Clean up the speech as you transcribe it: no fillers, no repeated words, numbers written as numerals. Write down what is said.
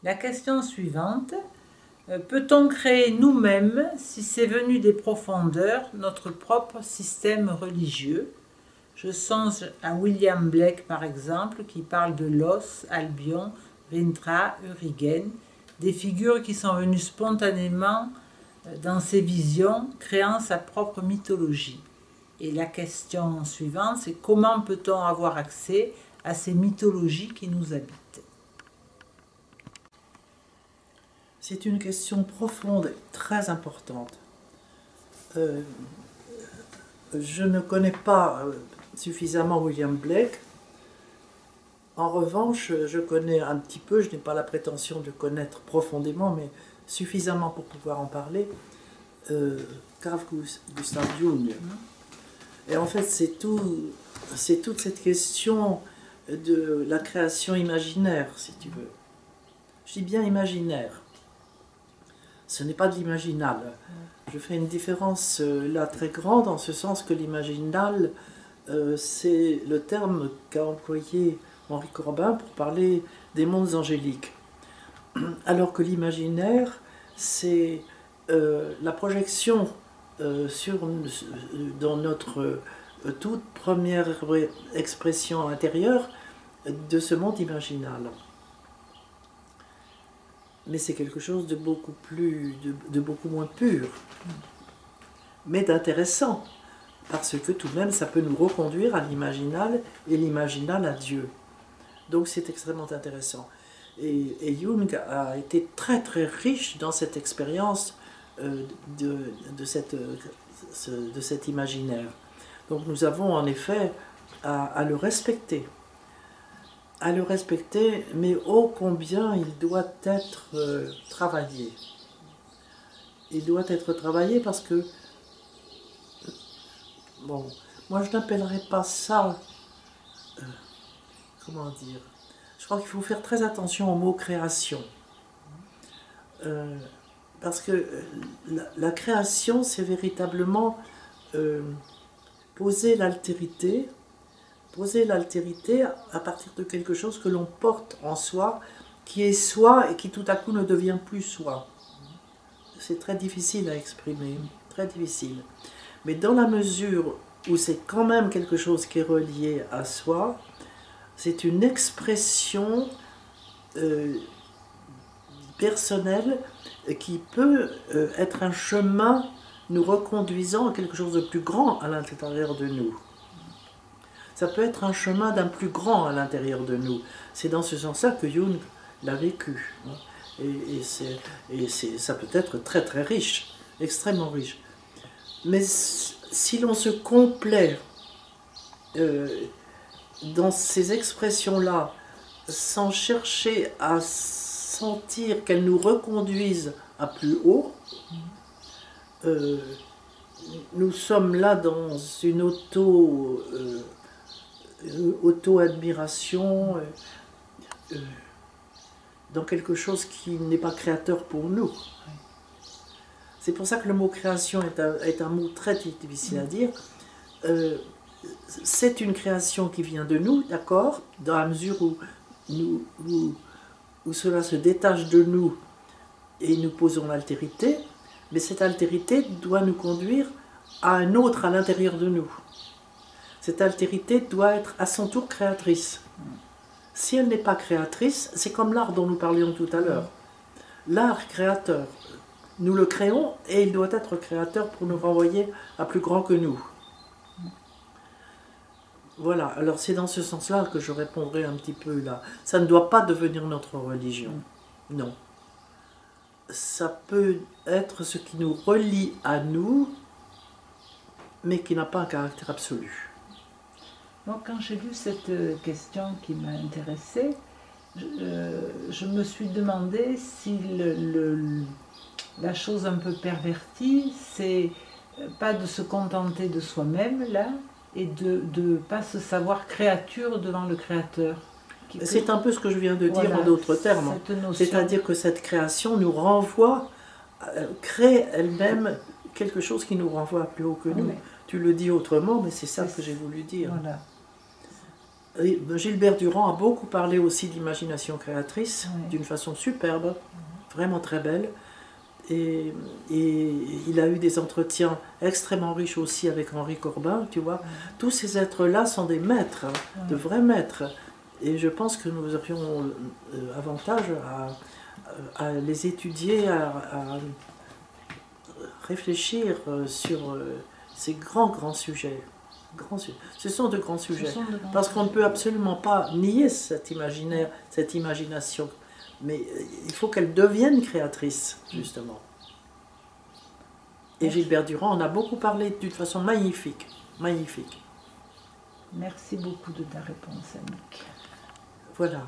La question suivante, peut-on créer nous-mêmes, si c'est venu des profondeurs, notre propre système religieux? Je songe à William Blake par exemple, qui parle de Los, Albion, Rintrah, Urigen, des figures qui sont venues spontanément dans ses visions, créant sa propre mythologie. Et la question suivante, c'est comment peut-on avoir accès à ces mythologies qui nous habitent? C'est une question profonde et très importante. Je ne connais pas suffisamment William Blake. En revanche, je connais un petit peu, je n'ai pas la prétention de connaître profondément, mais suffisamment pour pouvoir en parler, Carl Gustav Jung. Et en fait, c'est toute cette question de la création imaginaire, si tu veux. Je dis bien imaginaire. Ce n'est pas de l'imaginal. Je fais une différence là très grande, en ce sens que l'imaginal, c'est le terme qu'a employé Henri Corbin pour parler des mondes angéliques. Alors que l'imaginaire, c'est la projection dans notre toute première expression intérieure de ce monde imaginal. Mais c'est quelque chose de beaucoup moins pur, mais d'intéressant, parce que tout de même ça peut nous reconduire à l'imaginal et l'imaginal à Dieu. Donc c'est extrêmement intéressant. Et Jung a été très très riche dans cette expérience de cet imaginaire. Donc nous avons en effet à le respecter. À le respecter, mais ô combien il doit être travaillé. Il doit être travaillé parce que, bon, moi je n'appellerais pas ça, comment dire, je crois qu'il faut faire très attention au mot création. Parce que la création, c'est véritablement poser l'altérité à partir de quelque chose que l'on porte en soi, qui est soi et qui tout à coup ne devient plus soi. C'est très difficile à exprimer, très difficile. Mais dans la mesure où c'est quand même quelque chose qui est relié à soi, c'est une expression personnelle qui peut être un chemin nous reconduisant à quelque chose de plus grand à l'intérieur de nous. Ça peut être un chemin d'un plus grand à l'intérieur de nous. C'est dans ce sens-là que Jung l'a vécu. Et ça peut être très très riche, extrêmement riche. Mais si l'on se complaît dans ces expressions-là, sans chercher à sentir qu'elles nous reconduisent à plus haut, nous sommes là dans une auto-admiration, dans quelque chose qui n'est pas créateur pour nous. C'est pour ça que le mot création est un mot très difficile à dire. C'est une création qui vient de nous, d'accord, dans la mesure où cela se détache de nous et nous posons l'altérité, mais cette altérité doit nous conduire à un autre à l'intérieur de nous. Cette altérité doit être à son tour créatrice. Si elle n'est pas créatrice, c'est comme l'art dont nous parlions tout à l'heure. L'art créateur, nous le créons et il doit être créateur pour nous renvoyer à plus grand que nous. Voilà, alors c'est dans ce sens-là que je répondrai un petit peu là. Ça ne doit pas devenir notre religion, non. Ça peut être ce qui nous relie à nous, mais qui n'a pas un caractère absolu. Moi, quand j'ai lu cette question qui m'a intéressée, je me suis demandé si la chose un peu pervertie, c'est pas de se contenter de soi-même, là, et de ne pas se savoir créature devant le Créateur. C'est un peu ce que je viens de dire, voilà, en d'autres termes. C'est-à-dire que cette création nous renvoie, crée elle-même quelque chose qui nous renvoie plus haut que nous. Tu le dis autrement, mais c'est ça que j'ai voulu dire. Voilà. Gilbert Durand a beaucoup parlé aussi d'imagination créatrice, Oui. d'une façon superbe, vraiment très belle. Et il a eu des entretiens extrêmement riches aussi avec Henri Corbin, tu vois. Tous ces êtres-là sont des maîtres, de vrais maîtres. Et je pense que nous aurions avantage à les étudier, à réfléchir sur ces grands sujets. Ce sont de grands sujets. Parce qu'on ne peut absolument pas nier cet imaginaire, cette imagination. Mais il faut qu'elle devienne créatrice, justement. Et Gilbert Durand en a beaucoup parlé d'une façon magnifique. Magnifique. Merci beaucoup de ta réponse, Annick. Voilà.